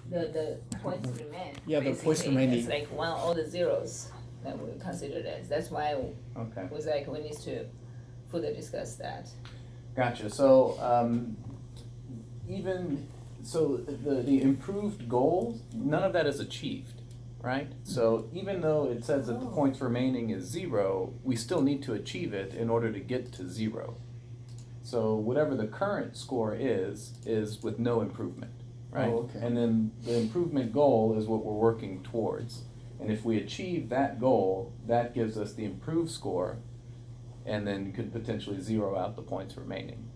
the points remain. Yeah, the points basically. remaining. It's like one all the zeros that we consider as. That's why Okay, it was like we need to further discuss that. gotcha. So, the improved goals, none of that is achieved, right? So even though it says that the Oh. points remaining is 0, we still need to achieve it in order to get to 0. So whatever the current score is with no improvement, right? Oh, okay. And then the improvement goal is what we're working towards. And if we achieve that goal, that gives us the improved score, and then could potentially zero out the points remaining.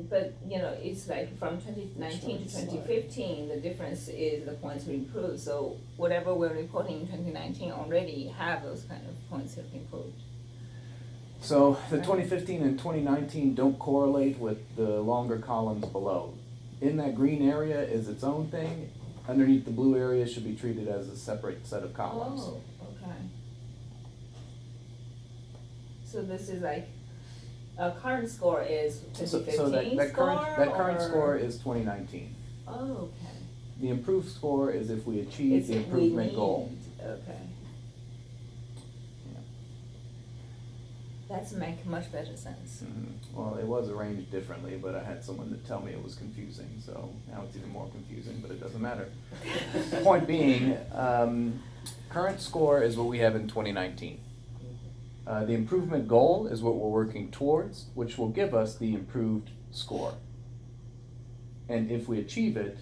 But, it's like from 2019 to 2015, the difference is the points we improved. So whatever we're reporting in 2019 already have those kind of points have improved. So the 2015 and 2019 don't correlate with the longer columns below. In that green area is its own thing. Underneath the blue area should be treated as a separate set of columns. Oh, okay. So this is like, current score is So 2015 that current score, score is 2019. Oh, okay. The improved score is if we achieve It's the if we improvement goal. need, okay. Yeah. That's make much better sense. Well, it was arranged differently, but I had someone to tell me it was confusing, so now it's even more confusing, but it doesn't matter. Point being, current score is what we have in 2019. The improvement goal is what we're working towards, which will give us the improved score. And if we achieve it,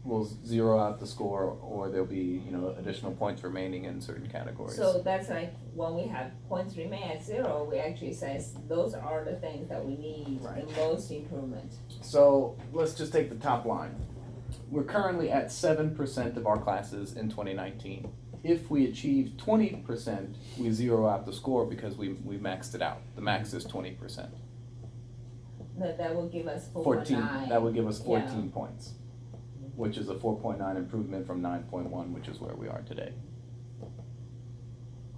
we'll zero out the score, or there'll be, additional points remaining in certain categories. So that's like, when we have points remain at 0, we actually says those are the things that we need Right. the most improvement. So let's just take the top line. We're currently at 7% of our classes in 2019. If we achieve 20%, we zero out the score because we maxed it out. The max is 20%. That will give us 14, 4.9. that would give us 14 Yeah. points, which is a 4.9 improvement from 9.1, which is where we are today.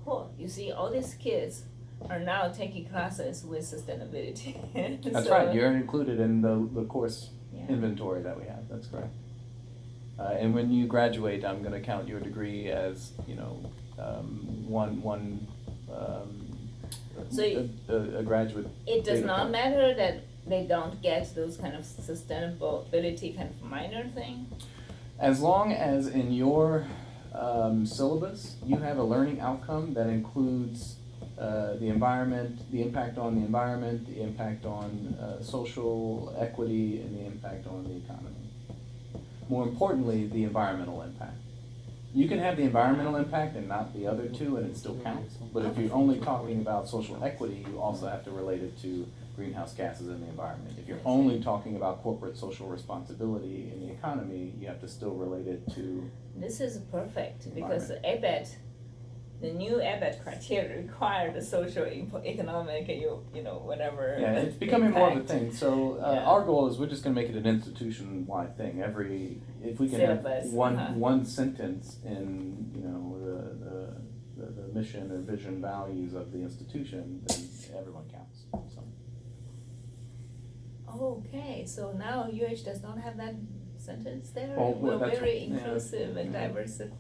Cool. You see, all these kids are now taking classes with sustainability. That's So, right, you're included in the course Yeah. inventory that we have, that's correct. And when you graduate, I'm gonna count your degree as, So a graduate. It does data not point. matter that they don't get those kind of sustainability kind of minor thing? As long as in your syllabus, you have a learning outcome that includes the environment, the impact on the environment, the impact on social equity, and the impact on the economy. More importantly, the environmental impact. You can have the environmental impact and not the other two, and it still counts. But if you're only talking about social equity, you also have to relate it to greenhouse gases in the environment. If you're only talking about corporate social responsibility in the economy, you have to still relate it to. This is perfect because ABET, the new ABET criteria require the social, economic, whatever. Yeah, it's becoming more of a impact. thing. So Yeah. our goal is we're just gonna make it an institution-wide thing. If we can have Syllabus, one sentence in, the mission or vision values of the institution, then everyone counts, so. Okay, so now UH does not have that sentence there? Oh, We're well, that's very right. Yeah. inclusive and diverse. And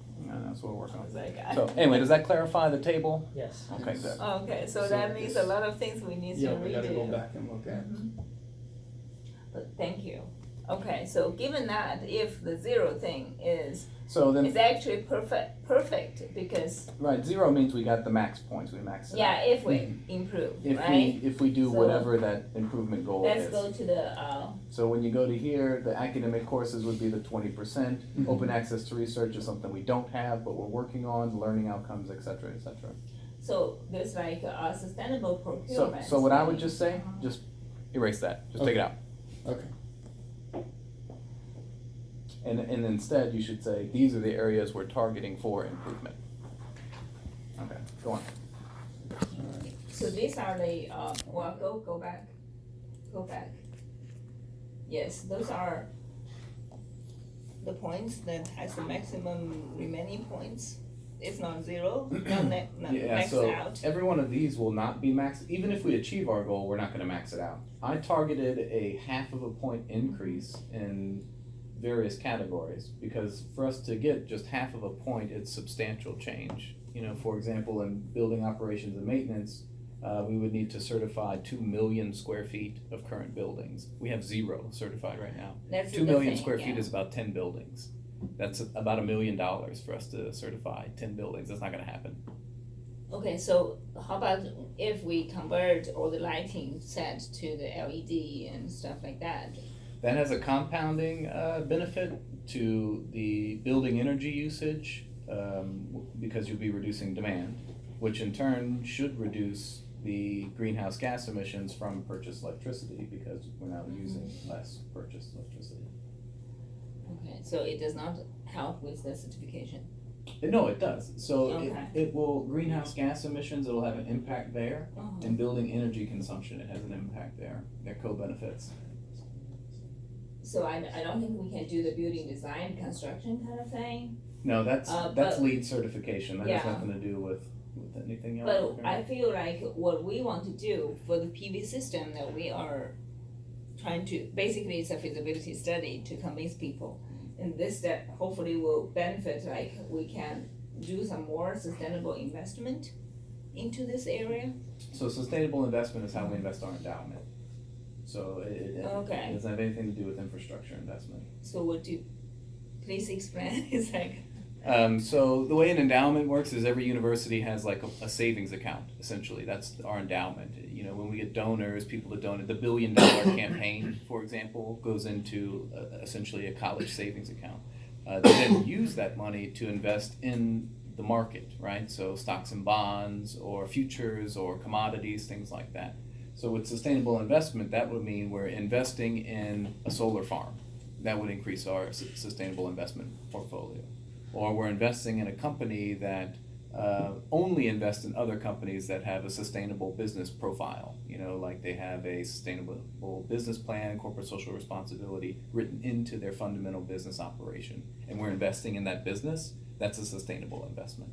that's what we're working I was on. like, So anyway, does that clarify the table? Yes. Okay, good. Okay, so So that means a this- lot of things we need to Yeah, redo. we gotta go back and look at. Mhm. But thank you. Okay, so given that, if the 0 thing is actually perfect because, Right, 0 means we got the max points, we maxed it yeah, out. if we improve, If right? we do So- whatever that improvement goal is. Let's go to the, So when you go to here, the academic courses would be the 20%. Mhm. Open access to research is something we don't have, but we're working on, learning outcomes, et cetera, et cetera. so there's like a sustainable procurement. So what I would thing. just say, just erase that, just take it out. Okay. And instead, you should say, these are the areas we're targeting for improvement. Okay, go on. Alright. So these are the, go back. Yes, those are the points that has the maximum remaining points. It's not 0, not Yeah, maxed so out. every one of these will not be maxed, even if we achieve our goal, we're not gonna max it out. I targeted a 0.5 point increase in various categories, because for us to get just half of a point, it's substantial change. You know, for example, in building operations and maintenance, we would need to certify 2 million square feet of current buildings. We have 0 certified right now. That's 2 the million thing, square feet yeah. is about 10 buildings. That's about $1 million for us to certify 10 buildings. That's not gonna happen. Okay, so how about if we convert all the lighting set to the LED and stuff like that? That has a compounding benefit to the building energy usage, because you'll be reducing demand, which in turn should reduce the greenhouse gas emissions from purchased electricity, because we're now using less purchased electricity. Okay, so it does not help with the certification. No, it does. So Okay. it will, greenhouse gas emissions, it'll have an impact there, Oh. and building energy consumption, it has an impact there. They're co-benefits. So I don't think we can do the building design construction kind of thing, No, that's but- LEED certification. That has Yeah. nothing to do with anything else. but I feel like what we want to do for the PV system that we are trying to, basically it's a feasibility study to convince people. And this step hopefully will benefit, like we can do some more sustainable investment into this area. So sustainable investment is how we invest our endowment. So it Okay. doesn't have anything to do with infrastructure investment. So please explain, it's like, So the way an endowment works is every university has like a savings account, essentially. That's our endowment. You know, when we get donors, people that donate, the $1 billion campaign, for example, goes into essentially a college savings account. They then use that money to invest in the market, right? So stocks and bonds, or futures, or commodities, things like that. So with sustainable investment, that would mean we're investing in a solar farm. That would increase our sustainable investment portfolio. Or we're investing in a company that only invests in other companies that have a sustainable business profile. You know, like they have a sustainable business plan, corporate social responsibility written into their fundamental business operation. And we're investing in that business. That's a sustainable investment.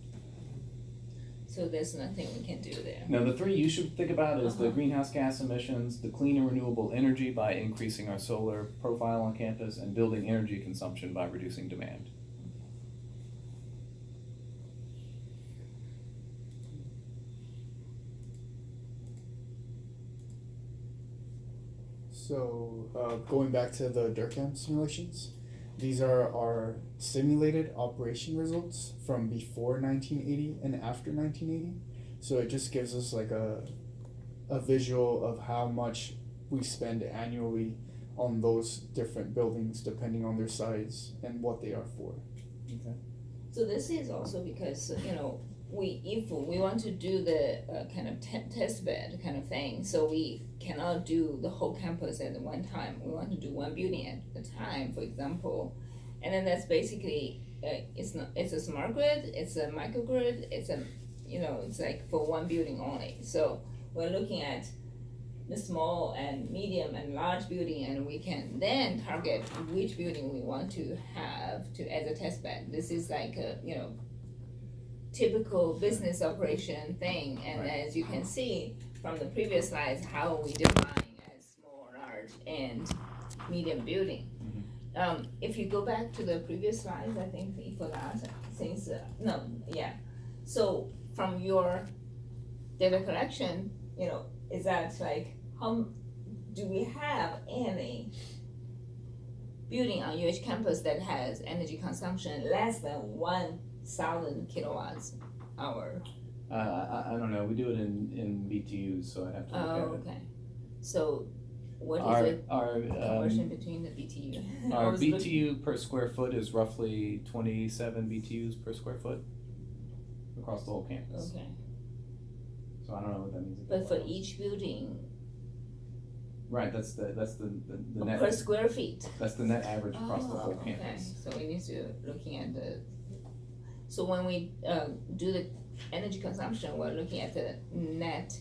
so there's nothing we can do there. Now, the three you should think about is the Uh-huh. greenhouse gas emissions, the clean and renewable energy by increasing our solar profile on campus, and building energy consumption by reducing demand. So, going back to the DIRCM simulations, these are our simulated operation results from before 1980 and after 1980. So it just gives us like a visual of how much we spend annually on those different buildings depending on their size and what they are for. Okay. So this is also because, you know, if we want to do the kind of test bed kind of thing, so we cannot do the whole campus at one time. We want to do one building at a time, for example. And then that's basically, it's a smart grid, it's a microgrid, it's like for one building only. So we're looking at the small and medium and large building, and we can then target which building we want to have as a test bed. This is like a, typical business operation thing, and Right. as you can see from the previous slides, how we define as small, large, and medium building. If you go back to the previous slides, I think for that, so from your data collection, is that like, how do we have any building on UH campus that has energy consumption less than 1,000 kilowatts hour? I don't know. We do it in BTUs, so I'd have to look Oh, at it. okay. So what is Our the conversion between the BTU? I our was looking- BTU per square foot is roughly 27 BTUs per square foot across the whole campus. Okay, So I don't know what that means. but for each building, Right, that's the net. per square feet? That's the net average across the whole Okay, campus. so we need to looking at so when we do the energy consumption, we're looking at the net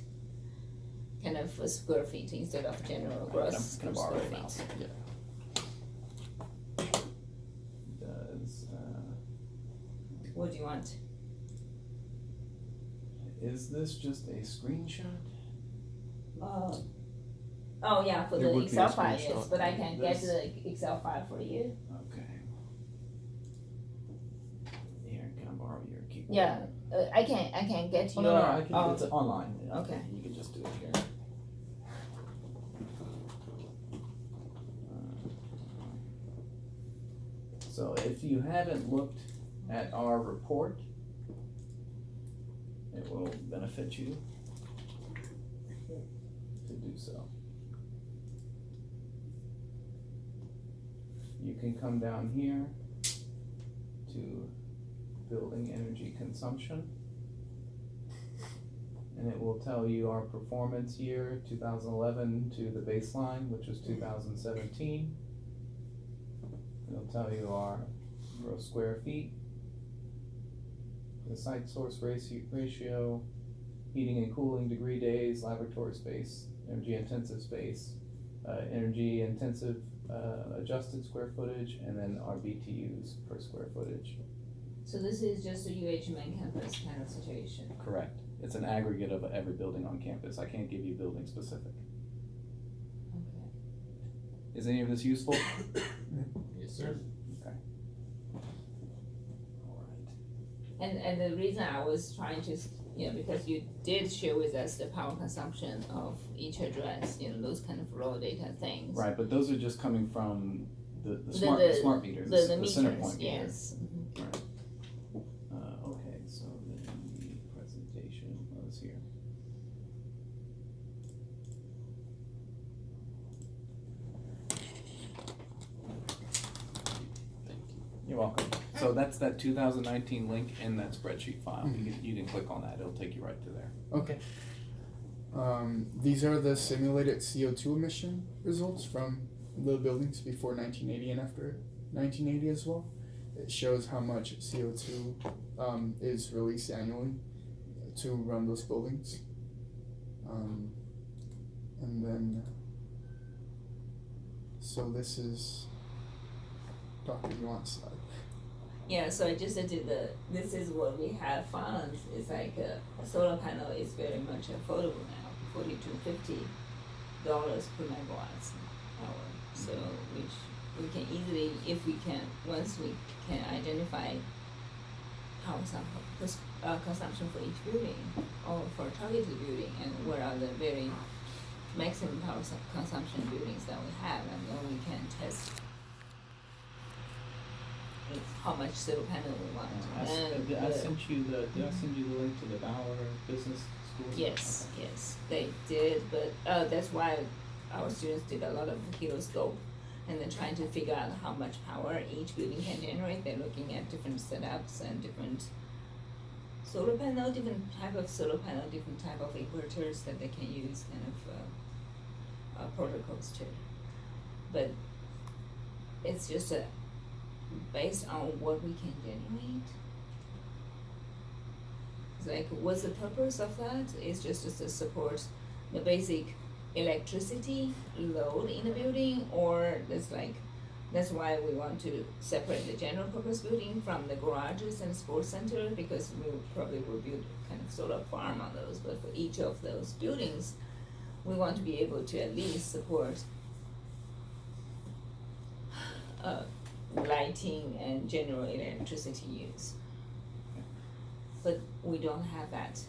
kind of square feet instead of general gross Can I per borrow square a mouse? feet. Yeah. Does What do you want? is this just a screenshot? Oh, yeah, for There the would be a Excel file, yes, screenshot. but I can get This- the Excel file for you. Okay. Here, can I borrow your keyboard? Yeah, I can get Oh, your. no, no, I can, oh, it's online. Yeah, okay. You can just do it here. So if you haven't looked at our report, it will benefit you to do so. You can come down here to building energy consumption. And it will tell you our performance year, 2011 to the baseline, which was 2017. It'll tell you our gross square feet, the site source ratio, heating and cooling degree days, laboratory space, energy intensive space, energy intensive adjusted square footage, and then our BTUs per square footage. So this is just a UH main campus kind of situation. Correct. It's an aggregate of every building on campus. I can't give you building specific. Okay. Is any of this useful? Yes, sir. Okay. All right. And the reason I was trying to, because you did share with us the power consumption of each address, those kind of raw data things. Right, but those are just coming from the The- smart the- smart meters, The the meters, center point meter. yes. Mhm. Right. Okay, so then the presentation was here. Thank you. You're welcome. So that's that 2019 link in that spreadsheet file. You can click on that. It'll take you right to there. Okay. These are the simulated CO2 emission results from the buildings before 1980 and after 1980 as well. It shows how much CO2 is released annually to run those buildings. And then, so this is Dr. Yuan's slide. Yeah, so I just did this is what we have found. It's like a solar panel is very much affordable now, $40 to $50 per megawatts hour. So which we can easily, if we can, once we can identify power consumption for each building or for targeted building, and what are the very maximum power consumption buildings that we have, and then we can test how much solar panel we want. Did I send you the link to the Bauer Business School? Yes, yes, they did, but that's why our students did a lot of Heloscope, and then trying to figure out how much power each building can generate. They're looking at different setups and different solar panel, different type of solar panel, different type of inverters that they can use, kind of protocols too. But it's just based on what we can generate. It's like, what's the purpose of that? It's just to support the basic electricity load in the building, or that's why we want to separate the general purpose building from the garages and sports center, because we probably will build kind of solar farm on those. But for each of those buildings, we want to be able to at least support lighting and general electricity use. But we don't have that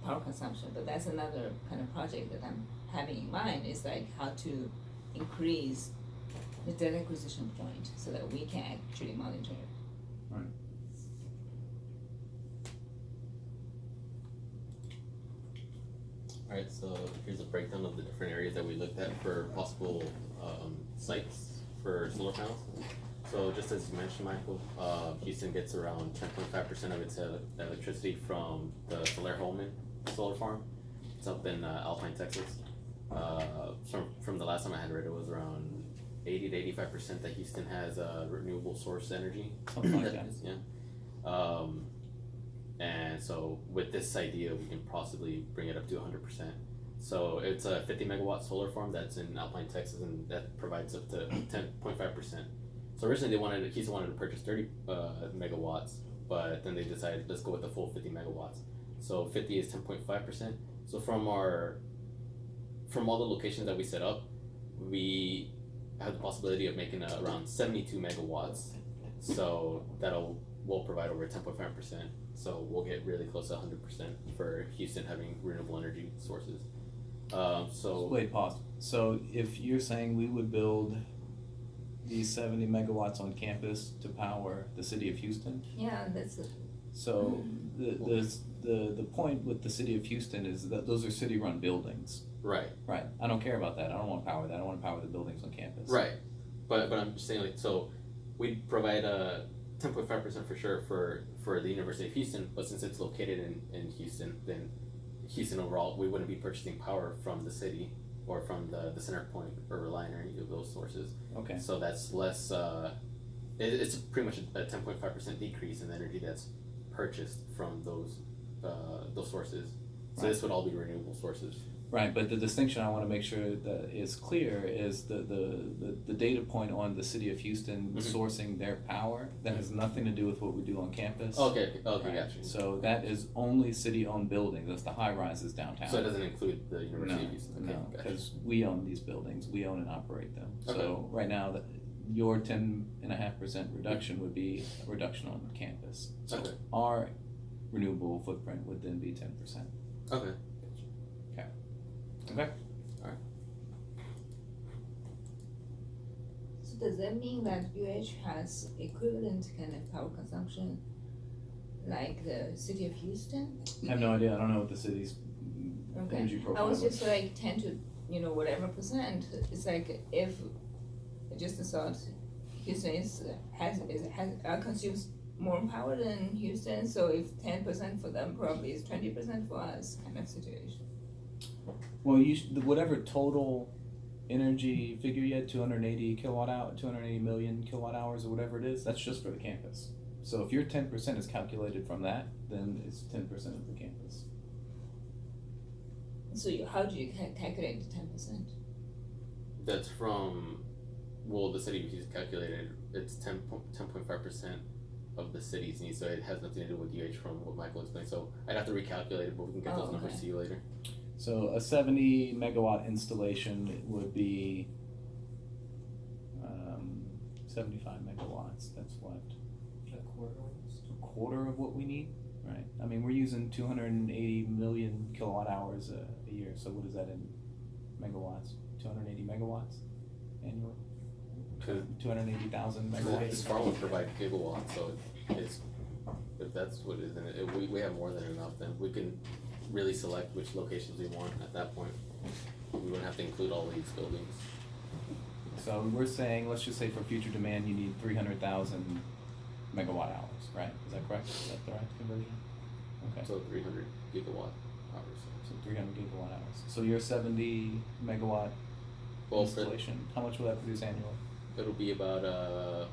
power consumption, but that's another kind of project that I'm having in mind, is like how to increase the data acquisition point so that we can actually monitor it. Right. Alright, so here's a breakdown of the different areas that we looked at for possible sites for solar panels. So just as you mentioned, Michael, Houston gets around 10.5% of its electricity from the Solar Holman solar farm. It's up in Alpine, Texas. From the last time I had read, it was around 80 to 85% that Houston has renewable source energy. Something like that. Yeah. And so with this idea, we can possibly bring it up to 100%. So it's a 50 megawatt solar farm that's in Alpine, Texas, and that provides up to 10.5%. So originally Houston wanted to purchase 30 megawatts, but then they decided, let's go with the full 50 megawatts. So 50 is 10.5%. So from our from all the locations that we set up, we have the possibility of making around 72 megawatts. So will provide over 10.5%. So we'll get really close to 100% for Houston having renewable energy sources. So Wait, pause. So if you're saying we would build these 70 megawatts on campus to power the city of Houston, Yeah, that's it. so the point with the city of Houston is that those are city-run buildings. right, Right. I don't care about that. I don't want to power that. I want to power the buildings on campus. right, but I'm just saying like so we provide 10.5% for sure for the University of Houston, but since it's located in Houston, then Houston overall we wouldn't be purchasing power from the city or from the center point or relying on any of those sources. Okay. So that's less. It's pretty much a 10.5% decrease in the energy that's purchased from those sources. So Right. this would all be renewable sources. Right, but the distinction I want to make sure that is clear is the data point on the city of Houston Mhm. sourcing their power, that has nothing to do with what we do on campus. Okay, Right. gotcha. So that is only city-owned buildings, that's the high-rises downtown. So it doesn't include the University of Houston. Okay, No, gotcha. because we own these buildings, we own and operate them. So Okay. right now, your 10.5% reduction would be a reduction on campus. So Okay. our renewable footprint would then be 10%. Okay. Okay? So does that mean that UH has equivalent kind of power consumption like the city of Houston? I have no idea, I don't know what the city's Okay. energy I profile was was. just like 10 to, whatever percent. It's like if, just a thought, Houston consumes more power than Houston, so if 10% for them probably is 20% for us kind of situation. Well, whatever total energy figure you had, 280 million kilowatt hours or whatever it is, that's just for the campus. So if your 10% is calculated from that, then it's 10% of the campus. So how do you calculate the 10%? That's from the city of Houston calculated it's 10.5% of the city's needs, so it has nothing to do with UH from what Michael explained. So I'd have to recalculate it, but we can get those numbers okay. to you later. So a 70 megawatt installation would be 75 megawatts. That's what? A quarter of what we need, right? I mean, we're using 280 million kilowatt hours a year. So what is that in megawatts? 280 megawatts annually? 280,000 megawatts? This farm would provide gigawatts, so it's if that's what it is, then we have more than enough. Then we can really select which locations we want at that point. We wouldn't have to include all these buildings. So we're saying, let's just say for future demand, you need 300,000 megawatt hours, right? Is that correct? Is that the right conversion? Okay. So 300 gigawatt hours. So 300 gigawatt hours. So your 70 megawatt Well, for, installation, how much will that produce annually? it'll be about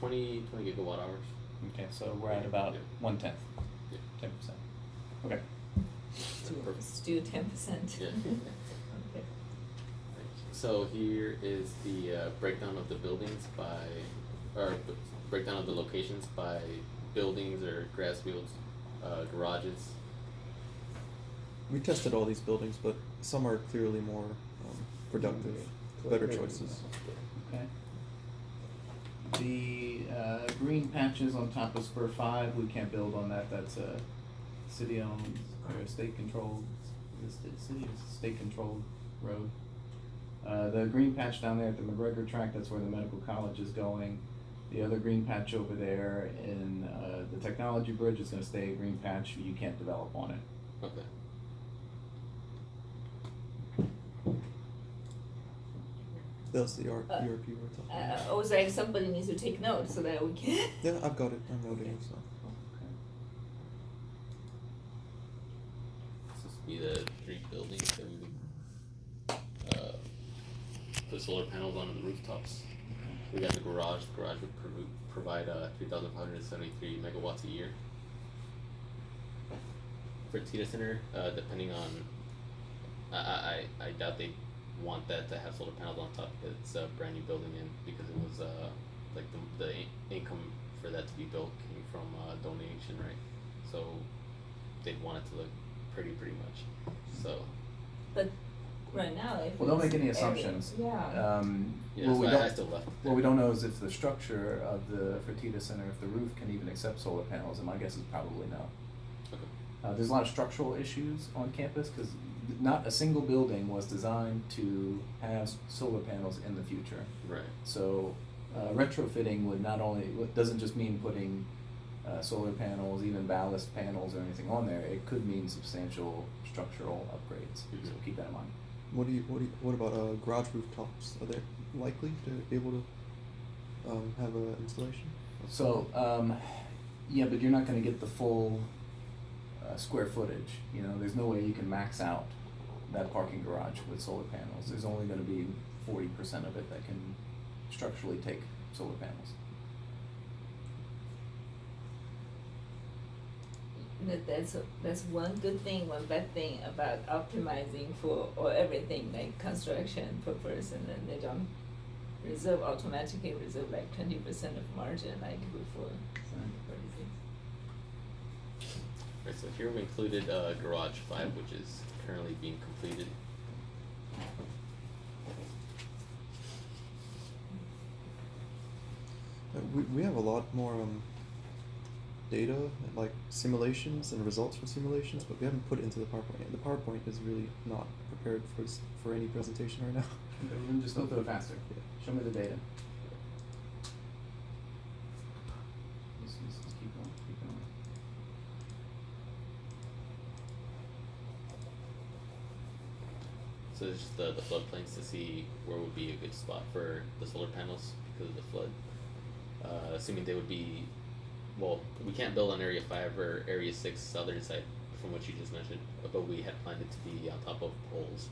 20 gigawatt hours. Okay, so we're at about Yeah. 1/10, Yeah. 10%. Okay. Let's do 10%. Yeah. Okay. So here is the breakdown of the buildings breakdown of the locations by buildings or grass fields, garages. We tested all these buildings, but some are clearly more productive, better choices. Okay. The green patches on top of Spur 5, we can't build on that. That's a city-owned or state-controlled, city or state-controlled road. The green patch down there at the McGregor track, that's where the medical college is going. The other green patch over there in the technology bridge is going to stay a green patch. You can't develop on it. Okay. That was the ERP we were talking about. I was like, somebody needs to take notes so that we can. Yeah, I've got it. I'm noting it. So. This would be the 3 buildings that we would put solar panels on the rooftops. We got the garage. The garage would provide 3,573 megawatts a year. For Tita Center, depending on, I doubt they want that to have solar panels on top because it's a brand new building and because it was like the income for that to be built came from donation, right? So they'd want it to look pretty much. So Right now, if Well, don't it's make any area- assumptions. Yeah, yeah, What so we I don't, still left it what we there. don't know is if the structure of the Fertitta Center, if the roof can even accept solar panels, and my guess is probably no. Okay. There's a lot of structural issues on campus because not a single building was designed to have solar panels in the future. Right. So retrofitting would not only doesn't just mean putting solar panels, even ballast panels or anything on there. It could mean substantial structural upgrades. So keep that in mind. What about garage rooftops? Are they likely to be able to have an installation? So yeah, but you're not going to get the full square footage. You know, there's no way you can max out that parking garage with solar panels. There's only going to be 40% of it that can structurally take solar panels. that's one good thing, one bad thing about optimizing for or everything like construction purpose, and then they don't automatically reserve like 20% of margin like before. So crazy. Right, so here we included garage 5, which is currently being completed. We have a lot more data, like simulations and results from simulations, but we haven't put it into the PowerPoint yet. The PowerPoint is really not prepared for any presentation right now. Just go through it faster. Yeah. Show me the data. Just keep going, keep going. So it's just the floodplains to see where would be a good spot for the solar panels because of the flood. Assuming they would be, well, we can't build on Area 5 or Area 6 southern side from what you just mentioned, but we had planned it to be on top of poles.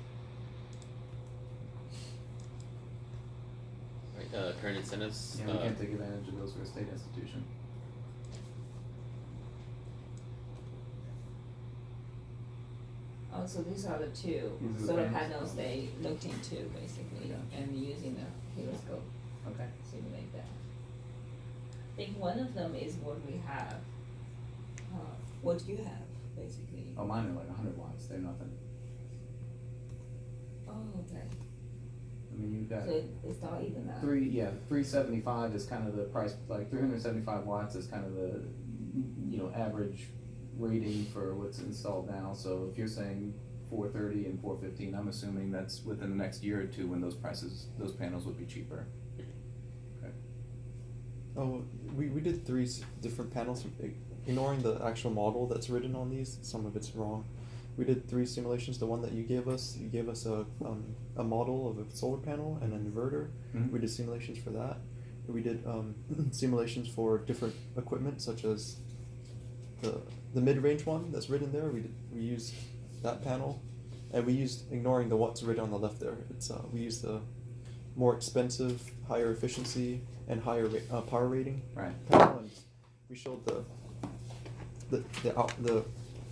Right, current incentives. Yeah, we can't take advantage of those for a state institution. Also, these are the two These are the solar panels? panels they looked into basically, Gotcha. and using the heloscope Okay. simulate that. I think one of them is what we have. What you have basically. Oh, mine are like 100 watts. They're nothing. Oh, okay. I mean, you've got So it's not even that. 375 is kind of the price, like 375 watts is kind of the, you know, average rating for what's installed now. So if you're saying 430 and 415, I'm assuming that's within the next year or two when those panels would be cheaper. Okay. Oh, we did three different panels, ignoring the actual model that's written on these. Some of it's wrong. We did 3 simulations. The one that you gave us a model of a solar panel and an inverter. Mhm. We did simulations for that. We did simulations for different equipment, such as the mid-range one that's written there. We used that panel, and we used, ignoring the what's written on the left there. It's we used the more expensive, higher efficiency and higher power rating Right. panel, and we showed the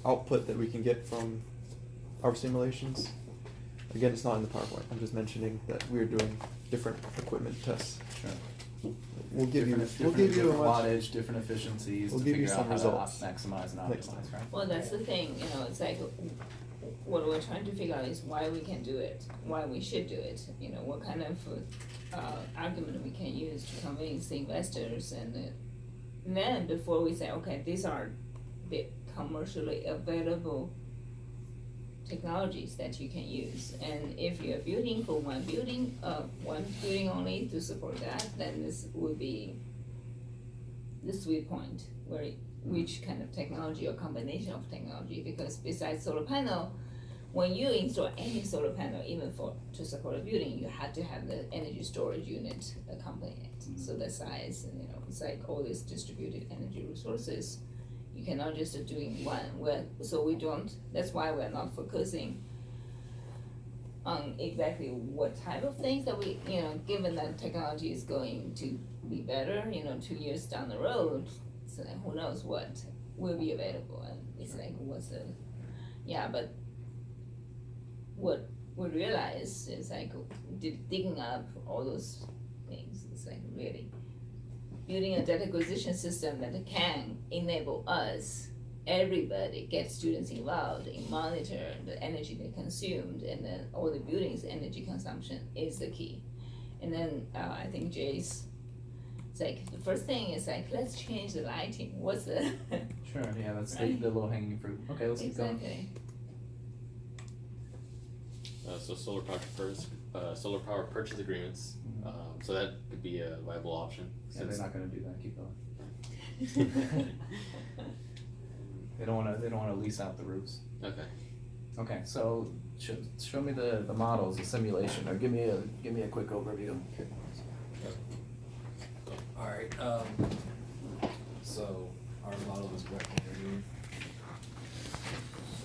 output that we can get from our simulations. Again, it's not in the PowerPoint. I'm just mentioning that we're doing different equipment tests. Sure. We'll give you different a much, wattage, different efficiencies We'll to give you figure some out how results to maximize and next optimize, time. right? Well, that's the thing, you know, it's like, what we're trying to figure out is why we can do it, why we should do it, you know, what kind of, argument we can use to convince the investors, and then before we say, okay, these are the commercially available technologies that you can use, and if you're building for one building only to support that, then this would be the sweet point where which kind of technology or combination of technology, because besides solar panel, when you install any solar panel, even to support a building, you have to have the energy storage unit accompanying it. So the size, and you know, it's like all these distributed energy resources, you cannot just doing one. That's why we're not focusing on exactly what type of things that we, you know, given that technology is going to be better, you know, 2 years down the road, so who knows what will be available, and it's like, but what we realize is like, digging up all those things, it's like really building a data acquisition system that can enable us everybody get students involved in monitor the energy they consumed, and then all the buildings' energy consumption is the key. And then I think Jay's, it's like the first thing is like, let's change the lighting. What's the Sure, yeah, that's Right. the low hanging fruit. Okay, let's keep going. exactly? So solar power purchase agreements, so that could be a viable option. Yeah, they're since- not gonna do that, keep going. They don't wanna lease out the roofs. Okay. Okay, so show me the models, the simulation, or give me a quick overview. Alright, so our model is what here.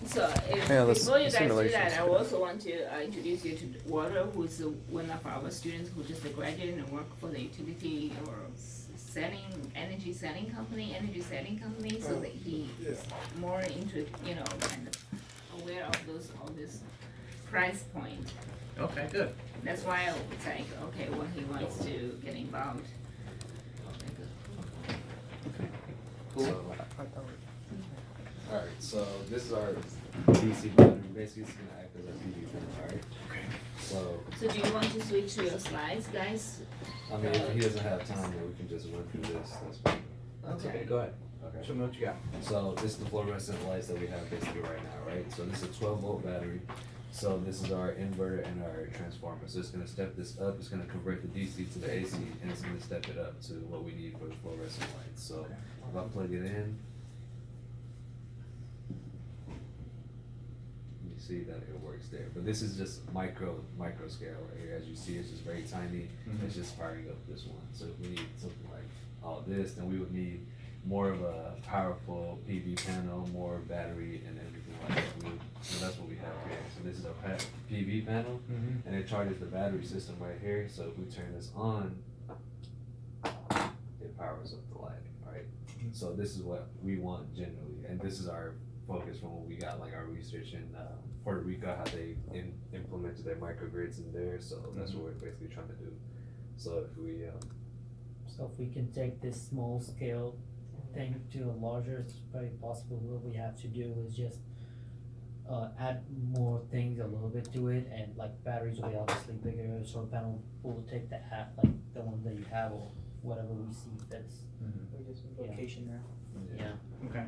So Yeah, the before you guys do simulations. that, I also want to introduce you to Walter, who's one of our students who just graduated and work for the utility or energy setting company. So that he is more into, kind of aware of all this price point. Okay, good. That's why it's like, okay, when he wants to get involved. Cool. Alright, so this is our DC battery, basically it's gonna act as a PV panel, alright? Okay. So, So do you want to switch to your slides, guys? I mean, if he doesn't have time, then we can just run through this, that's fine. Okay. Go ahead. Okay. Show me what you got. So this is the fluorescent lights that we have basically right now, right? So this is a 12-volt battery. So this is our inverter and our transformer. So it's gonna step this up, it's gonna convert the DC to the AC, and it's gonna step it up to what we need for the fluorescent lights. So if I plug it in, you see that it works there. But this is just micro scale right here. As you see, it's just very tiny. It's just firing up this one. So if we need something like all this, then we would need more of a powerful PV panel, more battery and everything like that. So that's what we have here. So this is our PV panel, and it charges the battery system right here. So if we turn this on, it powers up the lighting, right? So this is what we want generally, and this is our focus from what we got, like our research in Puerto Rico, how they implemented their microgrids in there. So that's what we're basically trying to do. So if we So if we can take this small scale thing to a larger, it's very possible. What we have to do is just add more things a little bit to it, and like batteries will be obviously bigger, solar panel will take the app, like the one that you have or whatever we see that's, Location there. yeah. Okay.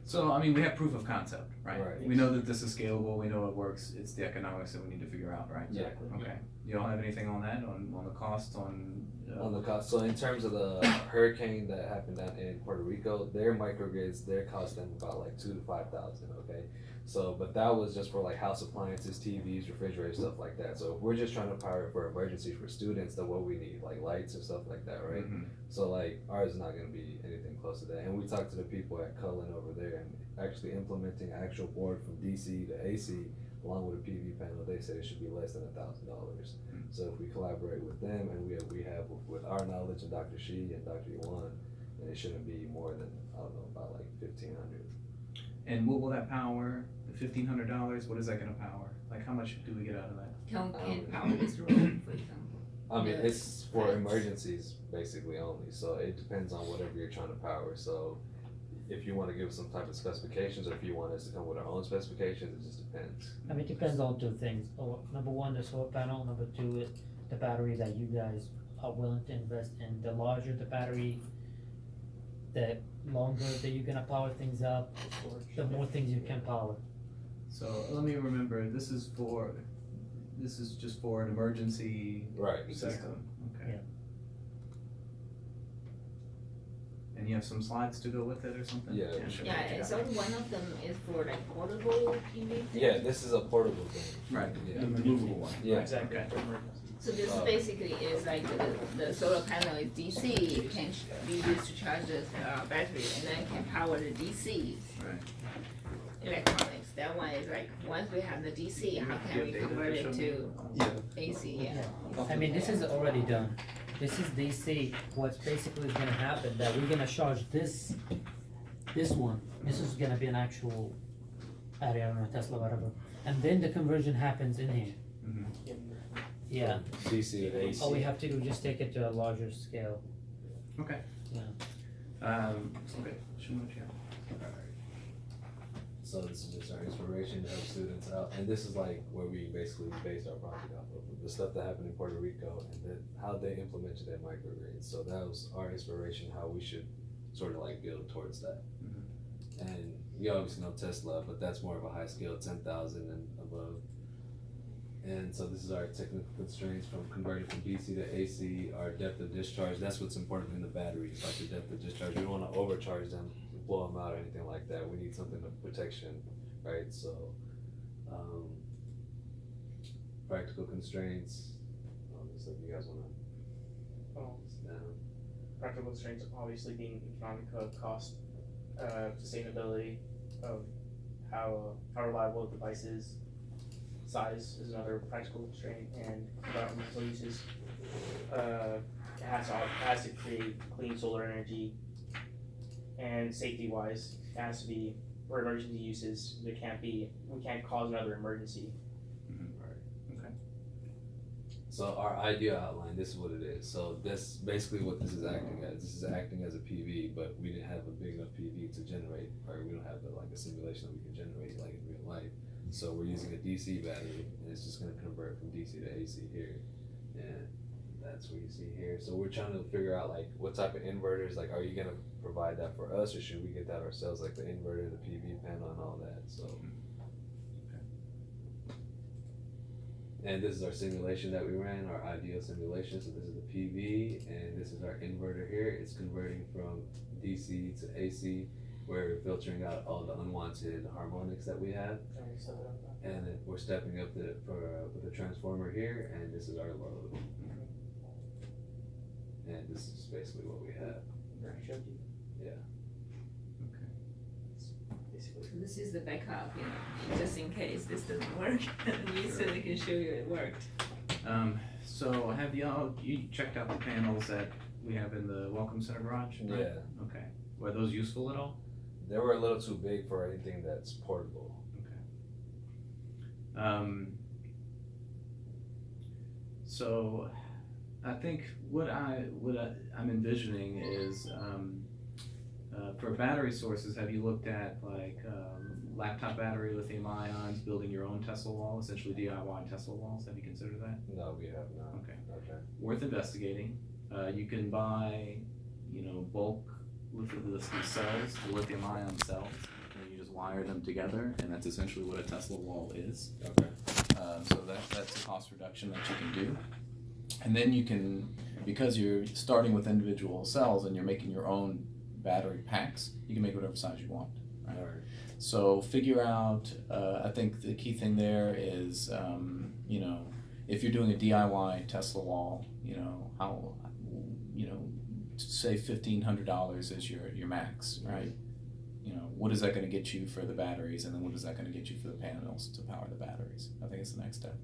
So, I mean, we have proof of concept, right? Right. We know that this is scalable, we know it works, it's the economics that we need to figure out, right? Exactly. Okay. You don't have anything on that, on the cost, on the cost. So in terms of the hurricane that happened down in Puerto Rico, their microgrids, their cost them about like $2,000 to $5,000. Okay, so but that was just for like house appliances, TVs, refrigerators, stuff like that. So if we're just trying to power it for emergencies for students, then what we need like lights and stuff like that, right? Mhm. So like ours is not going to be anything close to that. And we talked to the people at Cullen over there, and actually implementing an actual board from DC to AC along with a PV panel, they said it should be less than $1,000. So if we collaborate with them and we have with our knowledge and Dr. Shi and Dr. Yuan, then it shouldn't be more than, I don't know, about like $1,500. And what will that power? The $1,500, what is that gonna power? Like, how much do we get out of that? Can power this room, for example. I mean, Yes. it's for Right. emergencies basically only, so it depends on whatever you're trying to power. So if you want to give us some type of specifications, or if you want us to come with our own specifications, it just depends. I mean, it depends on two things. Number one, the solar panel. Number two, is the battery that you guys are willing to invest in. The larger the battery, the longer that you're gonna power things up, the more things you can power. So let me remember, this is just for an emergency Right. system, okay. Yeah. And you have some slides to go with it or something? Yeah. Sure. Yeah, What you and got? so one of them is for like portable PV thing. Yeah, this is a portable thing. Right, Yeah. the movable one. Yeah. Exactly. Okay. So this basically is like the solar panel is DC, it can be used to charge the battery, and then can power the DC Right. electronics. That one is like, once we have the DC, how can we convert it to AC, yeah. I mean, this is already done. This is DC. What's basically gonna happen, that we're gonna charge this one. This is gonna be an actual, I don't know, Tesla, whatever. And then the conversion happens in here. Mhm. Yeah. DC to AC. All we have to do is just take it to a larger scale. Okay. Yeah. Okay, show me what you got. So this is just our inspiration to help students out, and this is like where we basically based our project off of the stuff that happened in Puerto Rico and then how they implemented that microgrid. So that was our inspiration, how we should sort of like build towards that. And we obviously know Tesla, but that's more of a high scale, 10,000 and above. And so this is our technical constraints from converting from DC to AC, our depth of discharge. That's what's important in the batteries, like the depth of discharge. We don't want to overcharge them, blow them out or anything like that. We need something of protection, right? So, practical constraints. So if you guys want to down. Practical constraints obviously being economic cost, sustainability of how reliable the device is. Size is another practical constraint, and environmental uses. It has to create clean solar energy, and safety wise, it has to be for emergency uses. We can't cause another emergency. So our idea outline, this is what it is. So this basically what this is acting as. This is acting as a PV, but we didn't have a big enough PV to generate, or we don't have like a simulation that we can generate like in real life. So we're using a DC battery, and it's just gonna convert from DC to AC here, and that's what you see here. So we're trying to figure out like what type of inverters, like are you gonna provide that for us, or should we get that ourselves, like the inverter, the PV panel, and all that. So. And this is our simulation that we ran, our ideal simulation. So this is the PV, and this is our inverter here. It's converting from DC to AC, where we're filtering out all the unwanted harmonics that we have. And then we're stepping up with the transformer here, and this is our load. And this is basically what we have. Yeah. So this is the backup, just in case this doesn't work, so they can show you it worked. So have you checked out the panels that we have in the Welcome Center garage? Yeah. Okay. Were those useful at all? They were a little too big for anything that's portable. Okay. So I think what I'm envisioning is for battery sources, have you looked at like laptop battery, lithium ions, building your own Tesla wall, essentially DIY Tesla walls? Have you considered that? No, we have not. Okay. Okay. Worth investigating. You can buy, bulk lithium cells, the lithium ion cells, and you just wire them together, and that's essentially what a Tesla wall is. Okay. So that's a cost reduction that you can do. And then you can, because you're starting with individual cells and you're making your own battery packs, you can make whatever size you want. Right? All right. So figure out, I think the key thing there is, if you're doing a DIY Tesla wall, how, say $1,500 is your max, right? What is that going to get you for the batteries, and then what is that going to get you for the panels to power the batteries? I think it's the next step.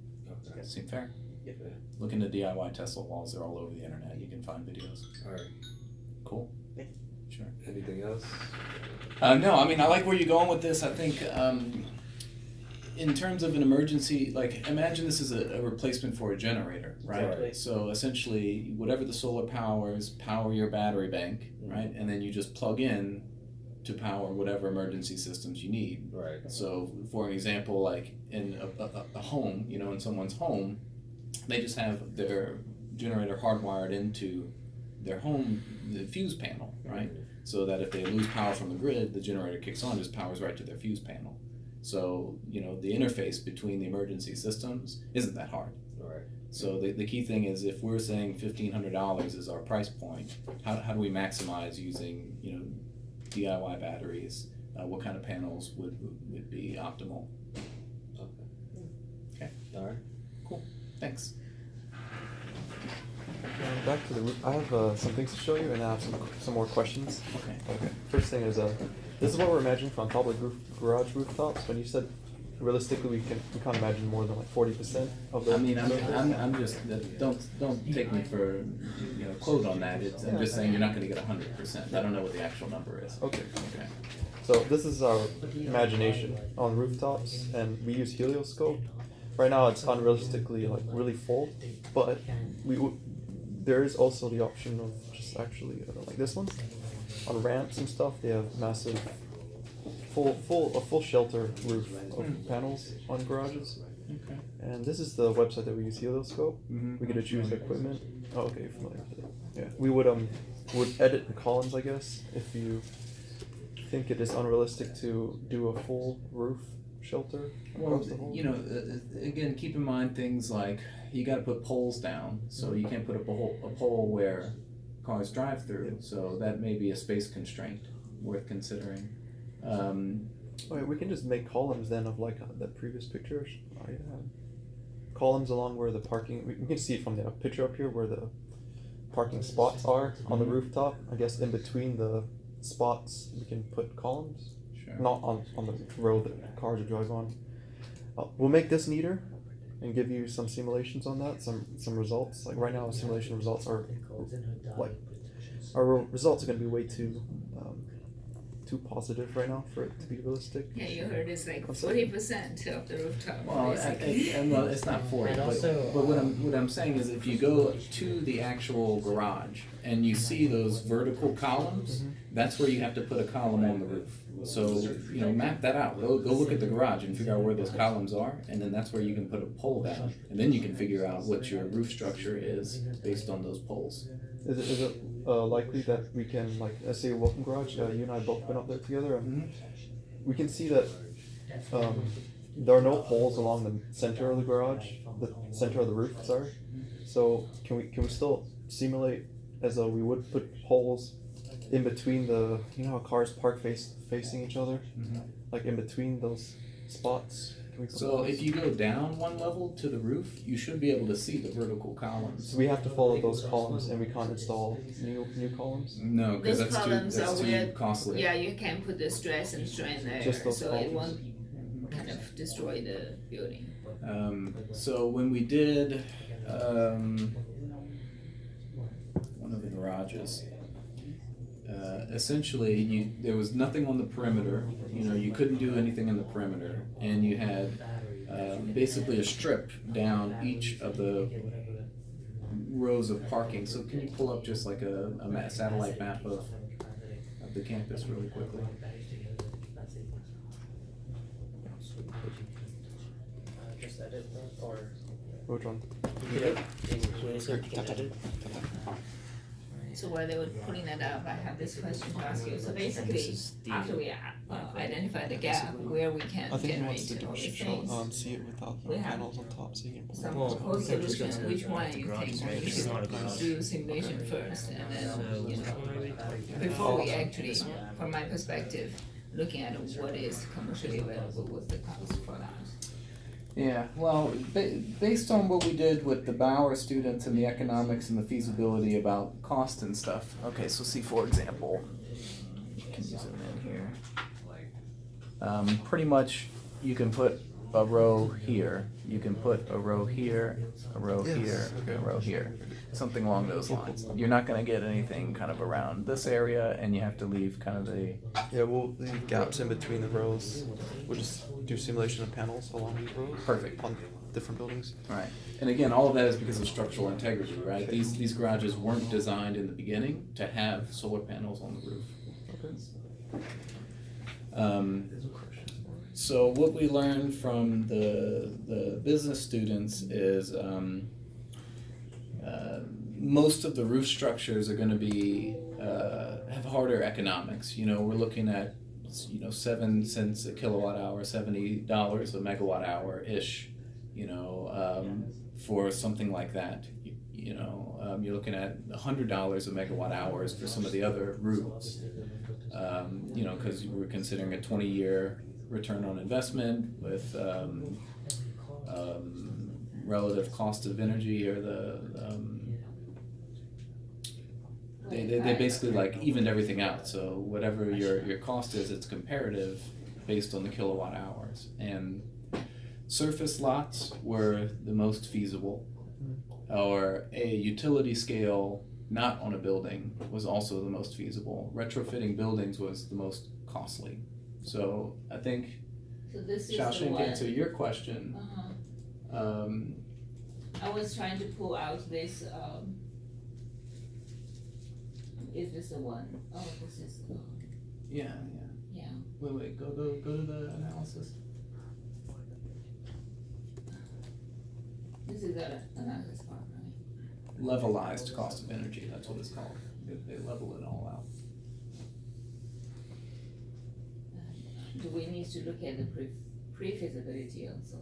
Okay. Seem fair? Yeah. Look into DIY Tesla walls. They're all over the internet. You can find videos. All right. Cool. Sure. Anything else? No, I mean, I like where you're going with this. I think in terms of an emergency, like imagine this is a replacement for a generator, right? Right. So essentially, whatever the solar powers, power your battery bank, right? And then you just plug in to power whatever emergency systems you need. Right. So for an example, like in a home, in someone's home, they just have their generator hardwired into their home, the fuse panel, right? So that if they lose power from the grid, the generator kicks on, just powers right to their fuse panel. So, the interface between the emergency systems isn't that hard. Right. So the key thing is, if we're saying $1,500 is our price point, how do we maximize using, DIY batteries? What kind of panels would be optimal? Okay. All right. Cool. Thanks. Back to the roof. I have some things to show you, and I have some more questions. Okay. Okay. First thing is this is what we're imagining from public garage rooftops. When you said realistically we can't imagine more than like 40% of the. I mean, I'm just don't take me for quote on that. I'm just saying you're not going to get 100%. I don't know what the actual number is. Okay. Okay. So this is our imagination on rooftops, and we use helioscope. Right now it's unrealistically like really full, but there is also the option of just actually like this one on ramps and stuff. They have massive a full shelter roof of panels on garages. Okay. And this is the website that we use, Helioscope. Mm-hmm. We get to choose the equipment. Oh, okay, you're familiar with it. Yeah, we would edit the columns, I guess, if you think it is unrealistic to do a full roof shelter Well, across the whole. you know, again, keep in mind things like you got to put poles down, so you can't put up a pole where cars drive through. So that may be a space constraint worth considering. Oh, yeah, we can just make columns then of like that previous picture. Oh, yeah. Columns along where the parking. We can see it from the picture up here where the parking spots are on the rooftop. I guess in between the spots we can put columns. Sure. Not on the road that cars would drive on. We'll make this neater and give you some simulations on that, some results. Like right now, simulation results are like our results are going to be way too positive right now for it to be realistic. Yeah, you heard it's like I'm sorry. 40% of the rooftop. Well, basically. well, it's not 40, And but, also, but what I'm saying is if you go to the actual garage and you see those vertical columns, that's where you have to put a column on the roof. So, you know, map that out. Go look at the garage and figure out where those columns are, and then that's where you can put a pole down. And then you can figure out what your roof structure is based on those poles. Is it likely that we can, like, let's say Welcome Garage, you and I both been up there together, and we can see that there are no poles along the center of the garage, the center of the roof, sorry. So can we still simulate as though we would put poles in between the, you know how cars park facing each other? Like in between those spots? Can we put So poles? if you go down one level to the roof, you should be able to see the vertical columns. So we have to follow those columns and we can't install new columns? No, because Those columns that's are too weird. costly. Yeah, you can put the stress and strain there, Just those so it columns. won't kind of destroy the building. So when we did one of the garages, essentially there was nothing on the perimeter. You know, you couldn't do anything in the perimeter, and you had basically a strip down each of the rows of parking. So can you pull up just like a satellite map of the campus really quickly? Just edit or Which one? So while they were putting that up, I have this question to ask you. So basically, after we identify the gap where we can I think he wants generate to all do these things, see it without We have panels on top, so you can some pull it. proposed solution, which one you think we should do simulation first, and then, you know, before we actually, from my perspective, looking at what is commercially available, what's the cost for that? Yeah, well, based on what we did with the Bauer students and the economics and the feasibility about cost and stuff. Okay, so see, for example, you can use it in here. Pretty much, you can put a row here, you can put a row here, a row here, a row here, something along those lines. You're not gonna get anything kind of around this area, and you have to leave kind of the, Yeah, we'll leave gaps in between the rows. We'll just do simulation of panels along these rows. Perfect. On different buildings. right. And again, all of that is because of structural integrity, right? These garages weren't designed in the beginning to have solar panels on the roof. Okay. So what we learned from the business students is most of the roof structures are going to be have harder economics. You know, we're looking at 7 cents a kilowatt hour, $70 a megawatt hour ish. You know, for something like that. You're looking at $100 a megawatt hours for some of the other roofs. Because we're considering a 20-year return on investment with relative cost of energy, or they basically like evened everything out. So whatever your cost is, it's comparative based on the kilowatt hours. And surface lots were the most feasible, or a utility scale not on a building was also the most feasible. Retrofitting buildings was the most costly. So I think, So this is Shashank, the to one. answer your question, I was trying to pull out this, is this the one? Oh, this is, yeah. Yeah, Wait, go to the analysis. this is the analysis part, right? Levelized cost of energy, that's what it's called. They level it all out. Do we need to look at the pre-feasibility also?